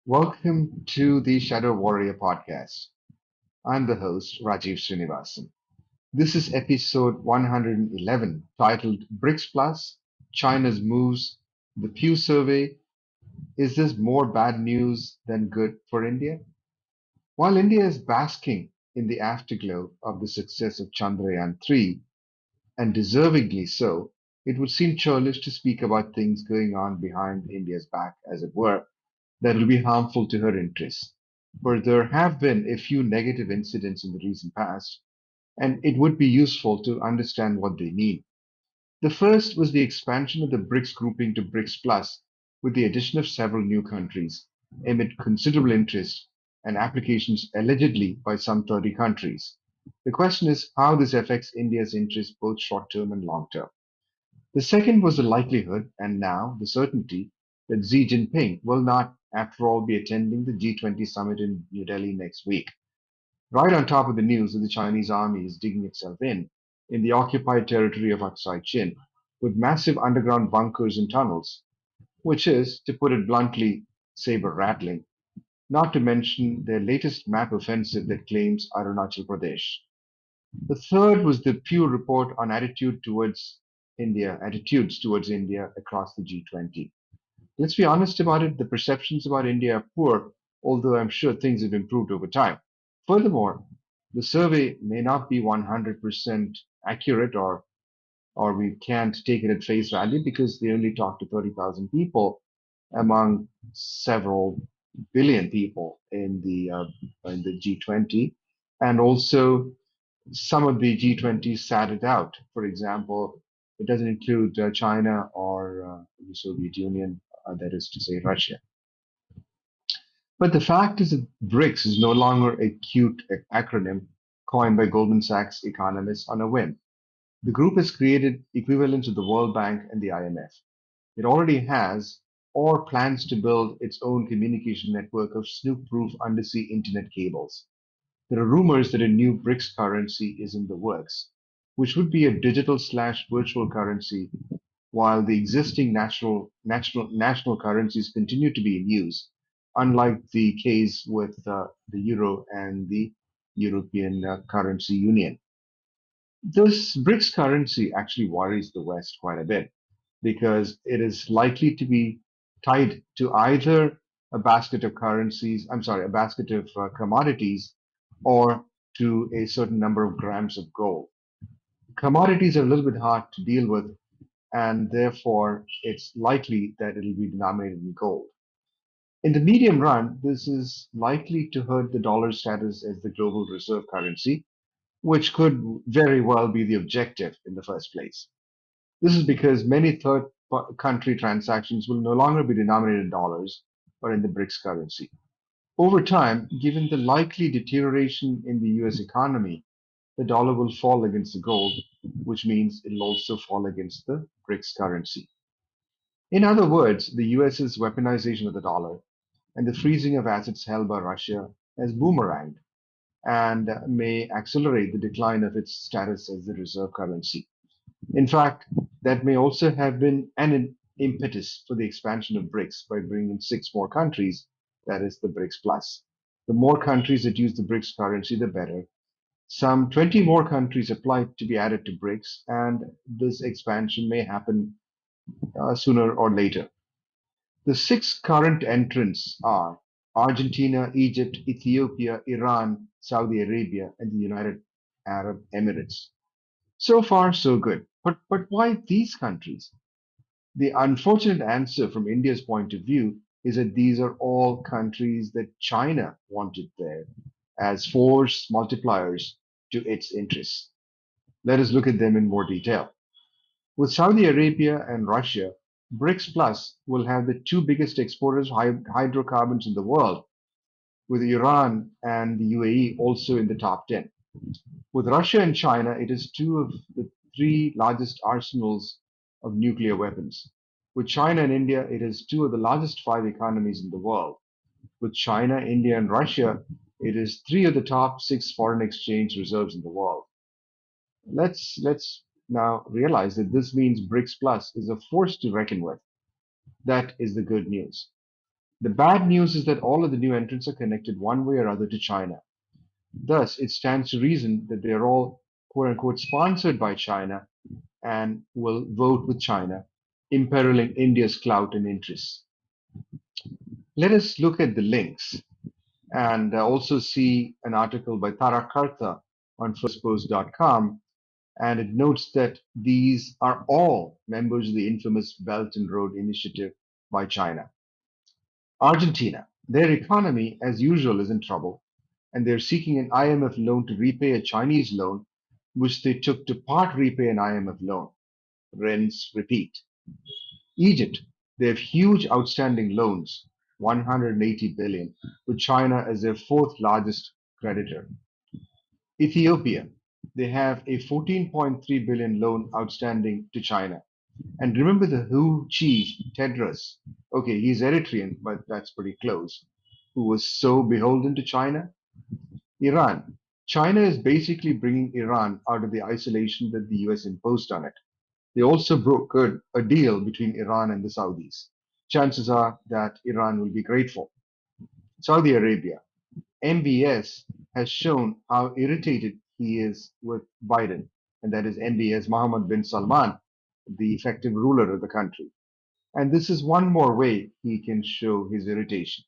Welcome to the Shadow Warrior podcast. I'm the host, Rajiv Srinivasan. This is episode 111, titled BRICS Plus China's Moves, the Pew Survey. Is this more bad news than good for India? While India is basking in the afterglow of the success of Chandrayaan 3, and deservingly so, it would seem churlish to speak about things going on behind India's back, as it were, that will be harmful to her interests. For there have been a few negative incidents in the recent past, and it would be useful to understand what they mean. The first was the expansion of the BRICS grouping to BRICS Plus, with the addition of several new countries, amid considerable interest and applications allegedly by some 30 countries. The question is how this affects India's interests both short term and long term. The second was the likelihood, and now the certainty, that Xi Jinping will not, after all, be attending the G20 summit in New Delhi next week. Right on top of the news that the Chinese army is digging itself in the occupied territory of Aksai Chin, with massive underground bunkers and tunnels, which is, to put it bluntly, saber-rattling, not to mention their latest map offensive that claims Arunachal Pradesh. The third was the Pew report on attitudes towards India across the G20. Let's be honest about it, the perceptions about India are poor, although I'm sure things have improved over time. Furthermore, the survey may not be 100% accurate, or we can't take it at face value because they only talked to 30,000 people among several billion people in the G20. And also, some of the G20 sat it out. For example, it doesn't include China or the Soviet Union, that is to say, Russia. But the fact is that BRICS is no longer a cute acronym coined by Goldman Sachs economists on a whim. The group has created equivalents of the World Bank and the IMF. It already has or plans to build its own communication network of snoop-proof undersea internet cables. There are rumors that a new BRICS currency is in the works, which would be a digital slash virtual currency, while the existing national currencies continue to be in use, unlike the case with the euro and the European Currency Union. This BRICS currency actually worries the West quite a bit because it is likely to be tied to either a basket of currencies, I'm sorry, a basket of commodities, or to a certain number of grams of gold. Commodities are a little bit hard to deal with, and therefore it's likely that it'll be denominated in gold. In the medium run, this is likely to hurt the dollar's status as the global reserve currency, which could very well be the objective in the first place. This is because many third country transactions will no longer be denominated in dollars or in the BRICS currency. Over time, given the likely deterioration in the US economy, the dollar will fall against the gold, which means it'll also fall against the BRICS currency. In other words, the US's weaponization of the dollar and the freezing of assets held by Russia has boomeranged and may accelerate the decline of its status as the reserve currency. In fact, that may also have been an impetus for the expansion of BRICS by bringing in six more countries, that is the BRICS Plus. The more countries that use the BRICS currency, the better. Some 20 more countries applied to be added to BRICS, and this expansion may happen sooner or later. The six current entrants are Argentina, Egypt, Ethiopia, Iran, Saudi Arabia, and the United Arab Emirates. So far, so good. But why these countries? The unfortunate answer from India's point of view is that these are all countries that China wanted there as force multipliers to its interests. Let us look at them in more detail. With Saudi Arabia and Russia, BRICS Plus will have the two biggest exporters of hydrocarbons in the world, with Iran and the UAE also in the top 10. With Russia and China, it is two of the three largest arsenals of nuclear weapons. With China and India, it is two of the largest five economies in the world. With China, India, and Russia, it is three of the top six foreign exchange reserves in the world. Let's now realize that this means BRICS Plus is a force to reckon with. That is the good news. The bad news is that all of the new entrants are connected one way or other to China. Thus, it stands to reason that they are all quote unquote sponsored by China and will vote with China, imperiling India's clout and interests. Let us look at the links and also see an article by Tara Kartha on firstpost.com, and it notes that these are all members of the infamous Belt and Road Initiative by China. Argentina, their economy, as usual, is in trouble, and they're seeking an IMF loan to repay a Chinese loan, which they took to part repay an IMF loan. Rinse, repeat. Egypt, they have huge outstanding loans, 180 billion, with China as their fourth largest creditor. Ethiopia, they have a 14.3 billion loan outstanding to China. And remember the WHO chief, Tedros. Okay, he's Eritrean, but that's pretty close. Who was so beholden to China? Iran. China is basically bringing Iran out of the isolation that the US imposed on it. They also brokered a deal between Iran and the Saudis. Chances are that Iran will be grateful. Saudi Arabia. MBS has shown how irritated he is with Biden, and that is MBS Mohammed bin Salman, the effective ruler of the country. And this is one more way he can show his irritation.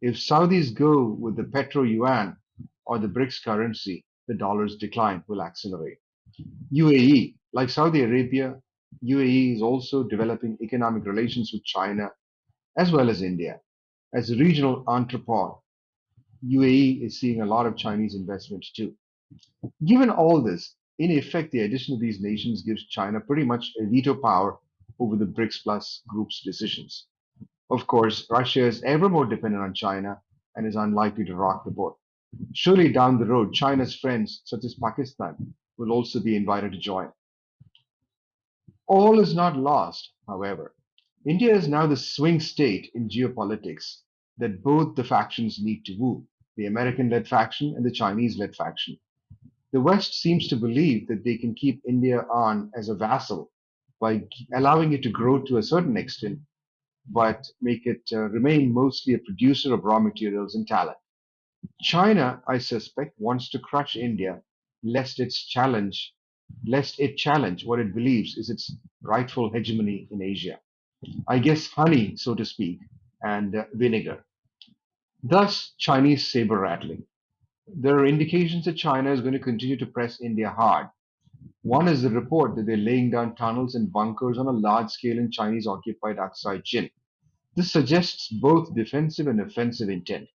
If Saudis go with the petro yuan or the BRICS currency, the dollar's decline will accelerate. UAE, like Saudi Arabia, UAE is also developing economic relations with China as well as India. As a regional entrepot, UAE is seeing a lot of Chinese investment too. Given all this, in effect, the addition of these nations gives China pretty much a veto power over the BRICS Plus group's decisions. Of course, Russia is ever more dependent on China and is unlikely to rock the boat. Surely down the road, China's friends, such as Pakistan, will also be invited to join. All is not lost, however. India is now the swing state in geopolitics that both the factions need to woo, the American led faction and the Chinese led faction. The West seems to believe that they can keep India on as a vassal by allowing it to grow to a certain extent, but make it remain mostly a producer of raw materials and talent. China, I suspect, wants to crush India lest it challenge what it believes is its rightful hegemony in Asia. I guess honey, so to speak, and vinegar. Thus, Chinese saber rattling. There are indications that China is going to continue to press India hard. One is the report that they're laying down tunnels and bunkers on a large scale in Chinese occupied Aksai Chin. This suggests both defensive and offensive intent.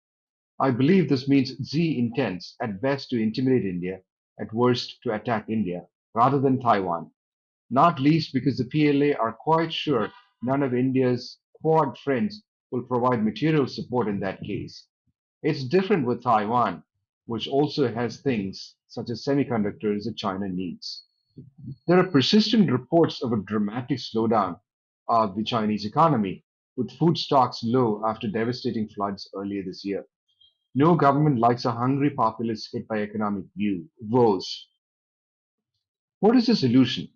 I believe this means Xi intends, at best, to intimidate India, at worst, to attack India, rather than Taiwan, not least because the PLA are quite sure none of India's Quad friends will provide material support in that case. It's different with Taiwan, which also has things such as semiconductors that China needs. There are persistent reports of a dramatic slowdown of the Chinese economy, with food stocks low after devastating floods earlier this year. No government likes a hungry populace hit by economic woes. What is the solution?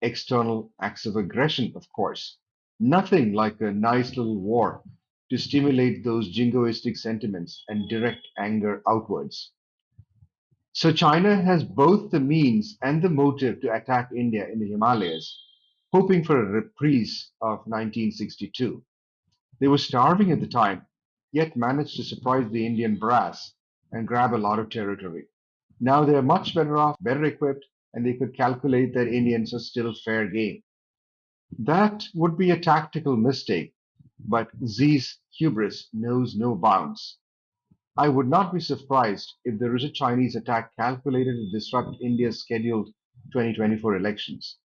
External acts of aggression, of course. Nothing like a nice little war to stimulate those jingoistic sentiments and direct anger outwards. So China has both the means and the motive to attack India in the Himalayas, hoping for a reprise of 1962. They were starving at the time, yet managed to surprise the Indian brass and grab a lot of territory. Now they are much better off, better equipped, and they could calculate that Indians are still fair game. That would be a tactical mistake, but Xi's hubris knows no bounds. I would not be surprised if there is a Chinese attack calculated to disrupt India's scheduled 2024 elections,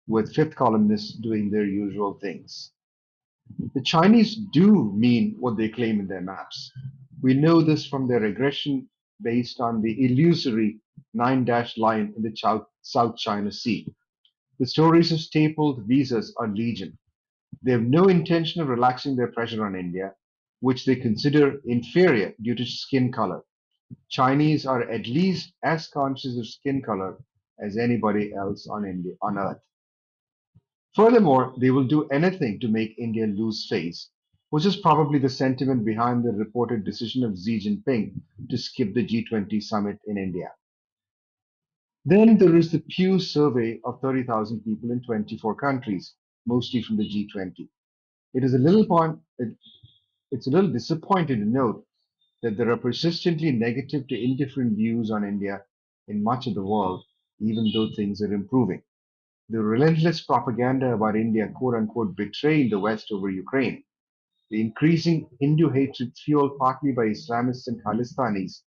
with fifth columnists doing their usual things. The Chinese do mean what they claim in their maps. We know this from their aggression based on the illusory nine-dash line in the South China Sea. The stories of stapled visas are legion. They have no intention of relaxing their pressure on India, which they consider inferior due to skin color. Chinese are at least as conscious of skin color as anybody else on Earth. Furthermore, they will do anything to make India lose face. which is probably the sentiment behind the reported decision of Xi Jinping to skip the G20 summit in India. Then there is the Pew survey of 30,000 people in 24 countries, mostly from the G20. It is a little point, it's a little disappointing to note that there are persistently negative to indifferent views on India in much of the world, even though things are improving. The relentless propaganda about India, quote unquote, betraying the West over Ukraine, the increasing Hindu hatred fueled partly by Islamists and Khalistanis,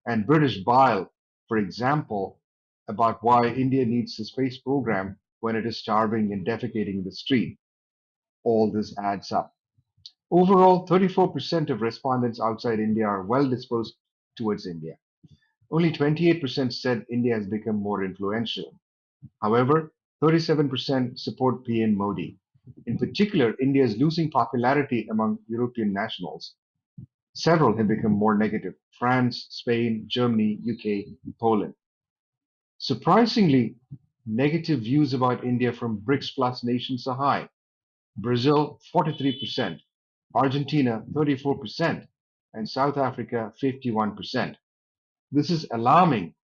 and British bile, for example, about why India needs a space program when it is starving and defecating in the street. All this adds up. Overall, 34% of respondents outside India are well disposed towards India. Only 28% said India has become more influential. However, 37% support PM Modi. In particular, India is losing popularity among European nationals. Several have become more negative: France, Spain, Germany, UK, Poland. Surprisingly, negative views about India from BRICS plus nations are high. Brazil 43%, Argentina 34%, and South Africa 51%. This is alarming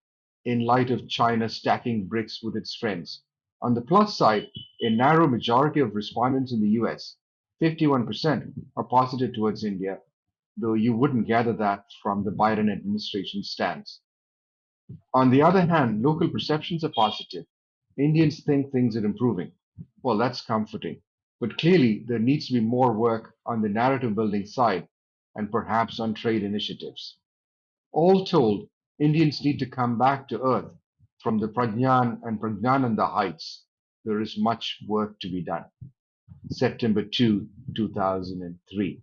in light of China stacking BRICS with its friends. On the plus side, a narrow majority of respondents in the US, 51%, are positive towards India, though you wouldn't gather that from the Biden administration stance. On the other hand, local perceptions are positive. Indians think things are improving. Well, that's comforting. But clearly, there needs to be more work on the narrative building side and perhaps on trade initiatives. All told, Indians need to come back to earth from the Prajnan and Prajnananda heights. There is much work to be done. September 2, 2003.